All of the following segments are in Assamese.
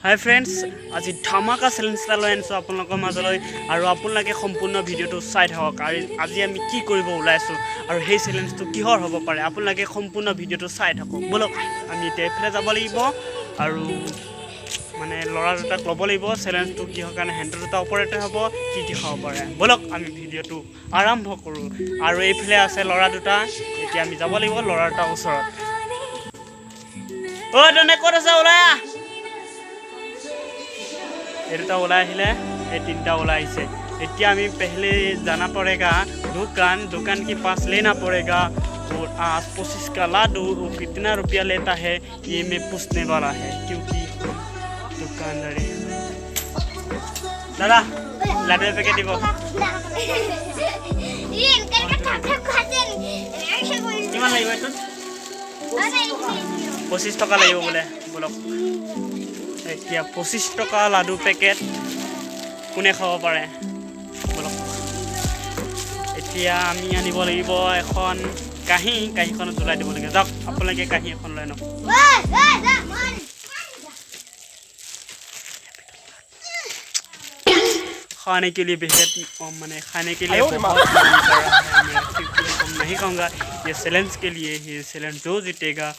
হাই ফ্ৰেণ্ডছ, আজি ধামাকা চেলেঞ্জ এটা লৈ আনিছোঁ আপোনালোকৰ মাজলৈ আৰু আপোনালোকে সম্পূৰ্ণ ভিডিঅ'টো চাই থাকক। আৰু আজি আমি কি কৰিব ওলাইছোঁ আৰু সেই চেলেঞ্জটো কিহৰ হ'ব পাৰে আপোনালোকে সম্পূৰ্ণ ভিডিঅ'টো চাই থাকক। ব'লক আমি এতিয়া এইফালে যাব লাগিব আৰু মানে ল'ৰা দুটাক ল'ব লাগিব। চেলেঞ্জটো কিহৰ কাৰণে হেণ্ড দুটা ওপৰতে হ'ব, কি খাব পাৰে। ব'লক আমি ভিডিঅ'টো আৰম্ভ কৰোঁ। আৰু এইফালে আছে ল'ৰা দুটা, এতিয়া আমি যাব লাগিব ল'ৰা দুটাৰ ওচৰত। অ' তেনে ক'ত আছে, ওলাই আহ। ये दुटा ओला ये तीनटा ओला इतना हमें पहले जाना पड़ेगा दुकान के पास लेना पड़ेगा और आज 25 का लाडू कितना रुपया लेता है ये मैं पूछने वाला है क्योंकि दुकानदार दादा लाडू पैकेट দিব কিমান লাগিব এইটো 25 টকা লাগিব বলে বলক এতিয়া 25 টকা লাডু পেকেট কোনে খাব পাৰে বলক এতিয়া আমি আনিব লাগিব এখন কাঁহীখনত জ্বলাই দিব লাগে যাওক আপোনালোকে কাঁহী এখন লৈ আনক खाने के लिए बेहद मैंने खाने के लिए बहुत नहीं कहूँगा ये चैलेंज के लिए ही चैलेंज जो जीतेगा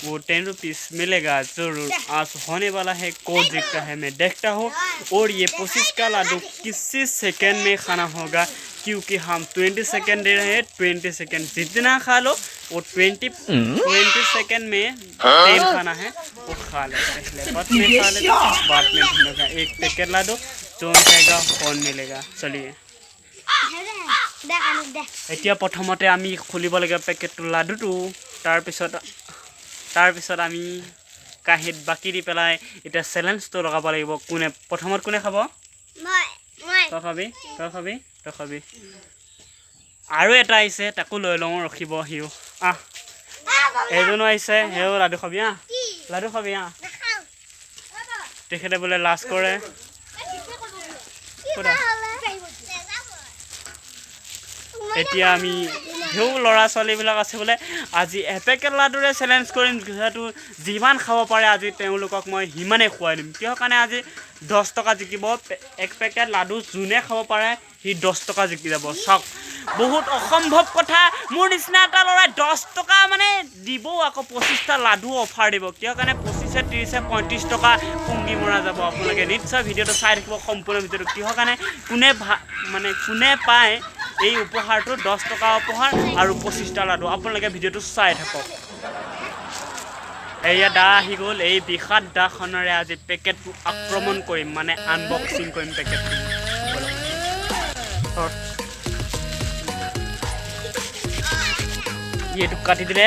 वो 10 रुपीस मिलेगा जरूर आज होने वाला है कौन जीतता है मैं देखता हूँ और ये 25 का लाडू किसी सेकंड में खाना होगा क्योंकि हम 20 सेकंड दे रहे हैं 20 सेकंड जितना खा लो वो 20 सेकंड में 10 खाना है वो खा ले पहले बाद में खा ले बाद में ढूंढेगा एक पैकेट लाडू जो खाएगा कौन मिलेगा चलिए এতিয়া প্ৰথমতে আমি খুলিব লাগে পেকেটটো লাডুটো তাৰ পিছত আমি কাঁহীত বাকি দি পেলাই এটা চ্যালেঞ্জটো লগাব লাগিব কোনে প্ৰথমত কোনে খাব মই তই খাবি আৰু এটা আহিছে তাকো লৈ লওঁ ৰখিব হিও আহ এজনো আহিছে হেও লাডু খাবি তেখেতে বোলে লাজ কৰে এতিয়া আমি হেও ল'ৰা ছোৱালীবিলাক আছে বোলে আজি এপেকেট লাডুৰে চ্যালেঞ্জ কৰিম যেহেতু যিমান খাব পাৰে আজি তেওঁলোকক মই হিমানে খুৱাই দিম কিয় কাৰণে আজি 10 টকা জিকিব এক পেকেট লাডু যোনে খাব পাৰে সি 10 টকা জিকি যাব চাওক বহুত অসম্ভৱ কথা মোৰ নিচিনা এটা ল'ৰাই 10 টকা মানে দিব আকৌ 25টা লাডু অফাৰ দিব কিয় কাৰণে 25 30 35 টকা পুঙ্গি মৰা যাব আপোনালোকে নিশ্চয় ভিডিঅ'টো চাই থাকিব সম্পূৰ্ণ ভিডিঅ'টো কিয় কাৰণে কোনে পায় এই উপহাৰটো 10 টকা উপহাৰ আৰু 25টা লাডু আপোনালোকে ভিডিঅ'টো চাই থাকক এয়া দা আহি গ'ল এই বিখাত দাখনৰে আজি পেকেটটো আক্ৰমণ কৰিম মানে আনবক্সিং কৰিম পেকেটটো এইটো কাটি দিলে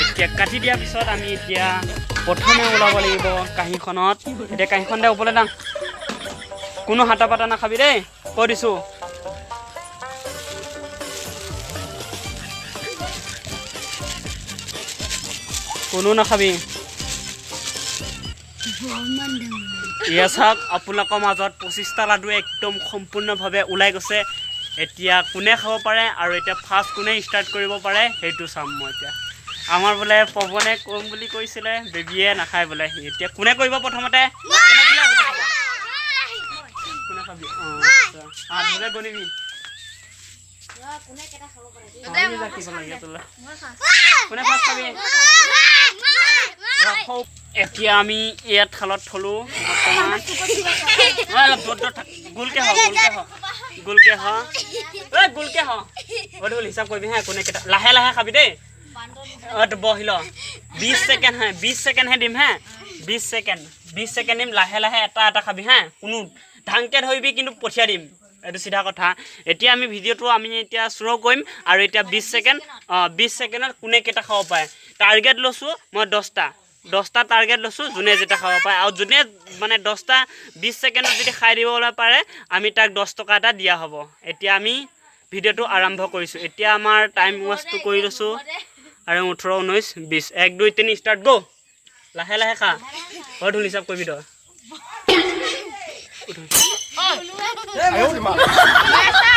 এতিয়া কাটি দিয়াৰ পিছত আমি এতিয়া প্ৰথমে ওলাব লাগিব কাঁহীখনত এতিয়া কাঁহীখন দে ওপৰলৈ দাং কোনো হাতা পাতা নাখাবি দেই কৈ দিছোঁ কোনো নাখাবি ইয়া চাওক আপোনালোকৰ মাজত 25টা লাডু একদম সম্পূৰ্ণভাৱে ওলাই গৈছে এতিয়া কোনে খাব পাৰে আৰু এতিয়া ফাৰ্ষ্ট কোনে ষ্টাৰ্ট কৰিব পাৰে সেইটো চাম মই এতিয়া আমাৰ বোলে পৱনে কম বুলি কৈছিলে বেবিয়ে নাখায় বোলে এতিয়া কোনে কৰিব প্ৰথমতে কোনে খাবি ধৰে গণিবি কোনে কেটা খাব পাৰে আমি জাকিব লাগে তোলা কোনে ফাৰ্ষ্ট খাবি এতিয়া আমি ইয়াত থালত থলো গোলকে হ ওডুল হিচাপ কৰিবি হা কোনে কেটা লাহে লাহে খাবি দেই বহিল 20 সেকেন্ড হে দিম হা 20 সেকেন্ড দিম লাহে লাহে এটা খাবি হা কোনো ঢাংকে ধৰিবি কিন্তু পঠিয়া দিম এটো সিধা কথা এতিয়া আমি ভিডিঅ'টো আমি এতিয়া শ্ব' কৰিম আৰু এতিয়া 20 সেকেন্ডত কোনে কেটা খাব পায় টাৰ্গেট লৈছো মই 10টা টাৰ্গেট লৈছো যোনে যেটা খাব পায় আৰু যোনে মানে 10টা 20 সেকেন্ডত যদি খাই দিবলৈ পাৰে আমি তাক 10 টকা এটা দিয়া হ'ব এতিয়া আমি ভিডিঅ'টো আৰম্ভ কৰিছো এতিয়া আমাৰ টাইম ৱেষ্টটো কৰি লৈছো আৰু 18 19 20 1 2 3 ষ্টাৰ্ট গো লাহে লাহে খা ওডুল হিচাপ কৰিবি তই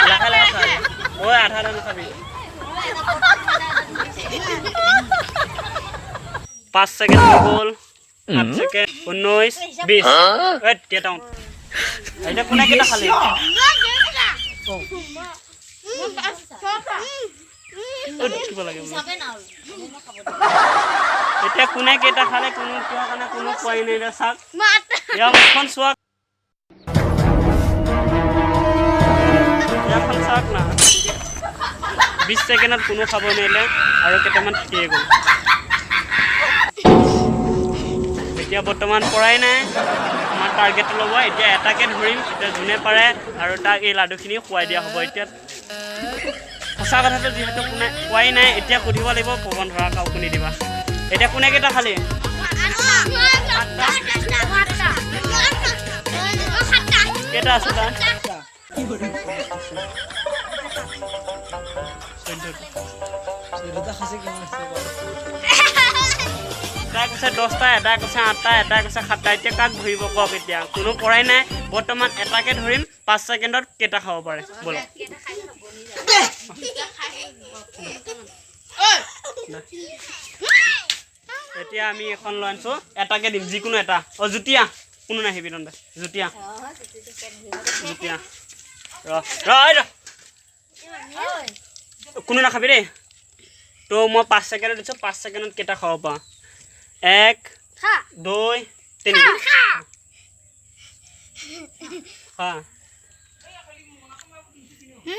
লাহে লাহে খা ওই আধা দানা খাবি 5 সেকেন্ড হৈ গ'ল 7 সেকেন্ড 19 20 ওয়েট গেট আউট এটা কোনে কেটা খালি এতিয়া কোনে কেটা খালে কোনো কিয় কাৰণে কোনো কোৱাই নাই ৰে চাক ইয়া মুখখন চোৱা ইয়াখন চাক না 20 সেকেন্ডত কোনো খাব নোৱাৰিলে আৰু কেটামান ঠিয়ে গ'ল এতিয়া বৰ্তমান পৰাই নাই আমাৰ টাৰ্গেট ল'ব এতিয়া এটাকে ধৰিম এতিয়া যোনে পাৰে আৰু তাক এই লাডুখিনি খুৱাই দিয়া হ'ব এতিয়া সঁচা কথাটো যিহেতু কোনে খুৱাই নাই এতিয়া সুধিব লাগিব পৱন ধৰা কাও কোনে দিবা এতিয়া কোনে কেইটা খালি কেইটা আছে তাৰ এটা কৈছে 10টা এটা কৈছে 8টা এটা কৈছে 7টা এতিয়া কাক ধৰিব কওক এতিয়া কোনো পৰাই নাই বৰ্তমান এটাকে ধৰিম 5 সেকেন্ডত কেইটা খাব পাৰে বলক এতিয়া আমি এখন লৈ আনছো এটাকে দিম যিকোনো এটা অ জুতিয়া কোনো নাহিবি নন্দা জুতিয়া জুতিয়া কোনো নাখাবি দেই তো মই 5 সেকেন্ডত দিছো 5 সেকেন্ডত কেইটা খাব পা 1 2 3 খা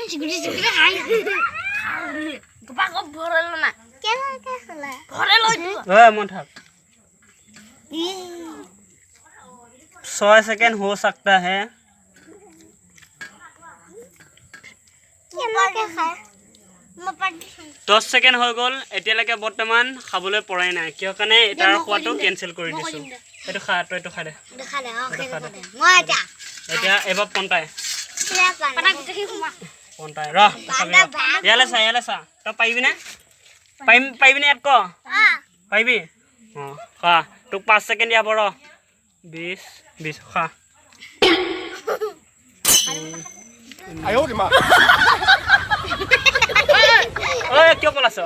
সিগুলি সিগুলি হাই গপা গপ ভরল না কেলা কে খলা ভরল মন থাক 6 सेकंड हो सकता है কেলা কে খায় 10 সেকেন্ড হৈ গল এতিয়ালৈকে বৰ্তমান খাবলৈ পৰাই নাই কিয় কাৰণে এটাৰ খোৱাটো কেনসেল কৰি দিছো এটো খা তো এটো খা দে দেখা দে মই এটা এতিয়া এবাৰ পন্টাই পানা গুটেখি খুমা পন্টাই ৰ ইয়ালে চা তই পাৰিবি না পাৰিবি না ইয়াত ক পাৰিবি অ খা তোক 5 সেকেন্ড দিয়া বৰ 20 খা আয়ো মা ओए क्यों बोला सो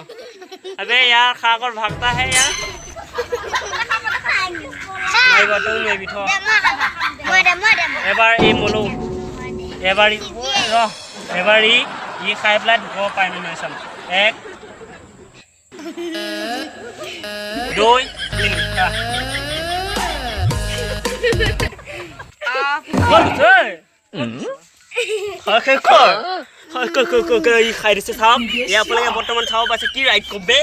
अबे यार खाकर भागता है यार नहीं बटू नहीं बिठो एबार ई मोलो एबार रो एबार ई खाइ प्लेट गो पाइ नै सम 1 2 3 খাই দিছে চাওক ইয়াৰ আপোনালোকে বৰ্তমান চাব পাইছে কি ৰাইট কবে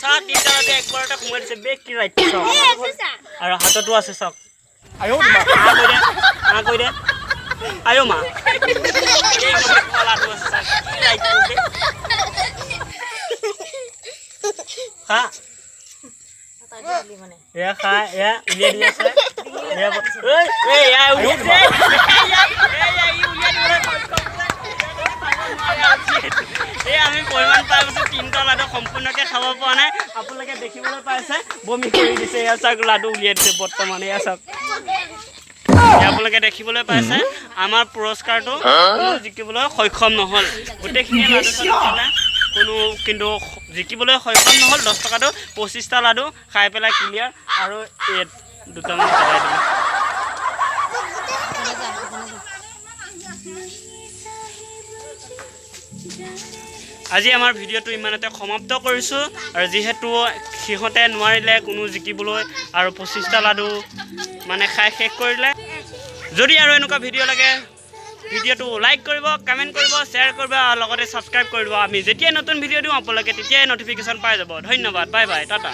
চাহ তিনিটাতে একবাৰতে সোমাই দিছে বে কি ৰাইট চাওক আৰু হাততো আছে চাওক আয়ো মা কৈ দে আয়ো মা এই কলাটো আছে চাওক কি ৰাইট কবে খা এয়া খা এয়া উলিয়াই দি আছে এয়া উলিয়াই দে আমি পৰিমাণ পাই আছো 3টা লাডু সম্পূৰ্ণকৈ খাব পৰা নাই আপোনালোকে দেখিবলৈ পাইছে বমি কৰি দিছে এয়া চাওক লাডু উলিয়াই দিছে বৰ্তমান এয়া চাওক আপোনালোকে দেখিবলৈ পাইছে আমাৰ পুৰস্কাৰটো জিকিবলৈ সক্ষম নহ'ল গোটেইখিনি লাডু খালে কোনো কিন্তু জিকিবলৈ সক্ষম নহ'ল 10 টকাটো 25টা লাডু খাই পেলাই ক্লিয়াৰ আৰু এই দুটামান পেলাই দিম আজি আমাৰ ভিডিঅ'টো ইমানতে সমাপ্ত কৰিছোঁ আৰু যিহেতু সিহঁতে নোৱাৰিলে কোনো জিকিবলৈ আৰু 25টা লাডু মানে খাই শেষ কৰিলে যদি আৰু এনেকুৱা ভিডিঅ' লাগে ভিডিঅ'টো লাইক কৰিব কমেণ্ট কৰিব শ্বেয়াৰ কৰিব আৰু লগতে ছাবস্ক্ৰাইব কৰিব আমি যেতিয়া নতুন ভিডিঅ' দিওঁ আপোনালোকে তেতিয়াই নটিফিকেশ্যন পাই যাব ধন্যবাদ বাই বাই টাটা